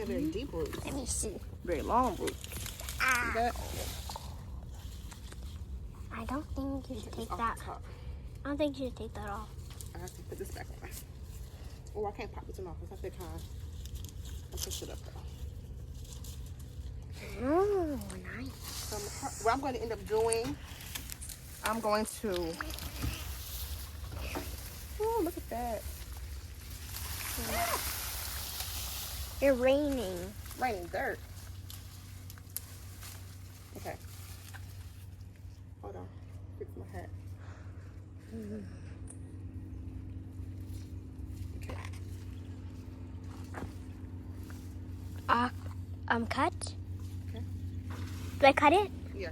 have very deep roots. Let me see. Very long roots. See that? I don't think you should take that. I don't think you should take that off. I have to put this back on. Oh, I can't pop this one off. It's not that kind. I'll push it up though. Oh, nice. So what I'm going to end up doing, I'm going to. Oh, look at that. It's raining. Raining dirt. Okay. Hold on. Fix my hat. Okay. Cut. Okay. Do I cut it? Yeah.